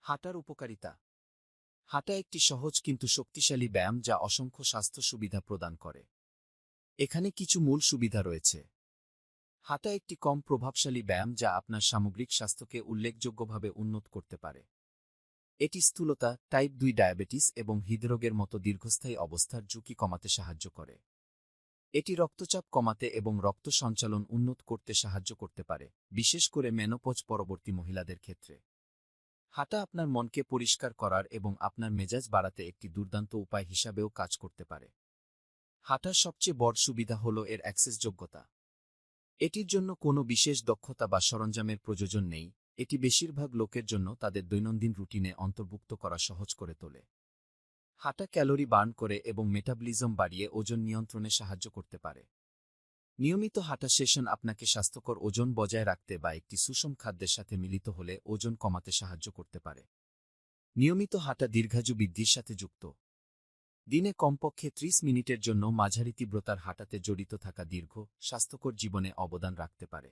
হাঁটার উপকারিতা। হাঁটা একটি সহজ কিন্তু শক্তিশালী ব্যায়াম যা অসংখ্য স্বাস্থ্য সুবিধা প্রদান করে। এখানে কিছু মূল সুবিধা রয়েছে। হাঁটা একটি কম প্রভাবশালী ব্যায়াম যা আপনার সামগ্রিক স্বাস্থ্যকে উল্লেখযোগ্যভাবে উন্নত করতে পারে। এটি স্থূলতা, টাইপ 2 ডায়াবেটিস এবং হৃদরোগের মতো দীর্ঘস্থায়ী অবস্থার ঝুঁকি কমাতে সাহায্য করে। এটি রক্তচাপ কমাতে এবং রক্ত সঞ্চালন উন্নত করতে সাহায্য করতে পারে, বিশেষ করে মেনোপজ পরবর্তী মহিলাদের ক্ষেত্রে। হাঁটা আপনার মনকে পরিষ্কার করার এবং আপনার মেজাজ বাড়াতে একটি দুর্দান্ত উপায় হিসাবেও কাজ করতে পারে। হাঁটার সবচেয়ে বড় সুবিধা হল এর অ্যাক্সেসযোগ্যতা। এটির জন্য কোনো বিশেষ দক্ষতা বা সরঞ্জামের প্রয়োজন নেই, এটি বেশিরভাগ লোকের জন্য তাদের দৈনন্দিন রুটিনে অন্তর্ভুক্ত করা সহজ করে তোলে। হাঁটা ক্যালোরি বার্ন করে এবং মেটাবলিজম বাড়িয়ে ওজন নিয়ন্ত্রণে সাহায্য করতে পারে। নিয়মিত হাঁটা সেশন আপনাকে স্বাস্থ্যকর ওজন বজায় রাখতে বা একটি সুষম খাদ্যের সাথে মিলিত হলে ওজন কমাতে সাহায্য করতে পারে। নিয়মিত হাঁটা দীর্ঘায়ু বৃদ্ধির সাথে যুক্ত। দিনে কমপক্ষে 30 মিনিটের জন্য মাঝারি তীব্রতার হাঁটাতে জড়িত থাকা দীর্ঘ, স্বাস্থ্যকর জীবনে অবদান রাখতে পারে।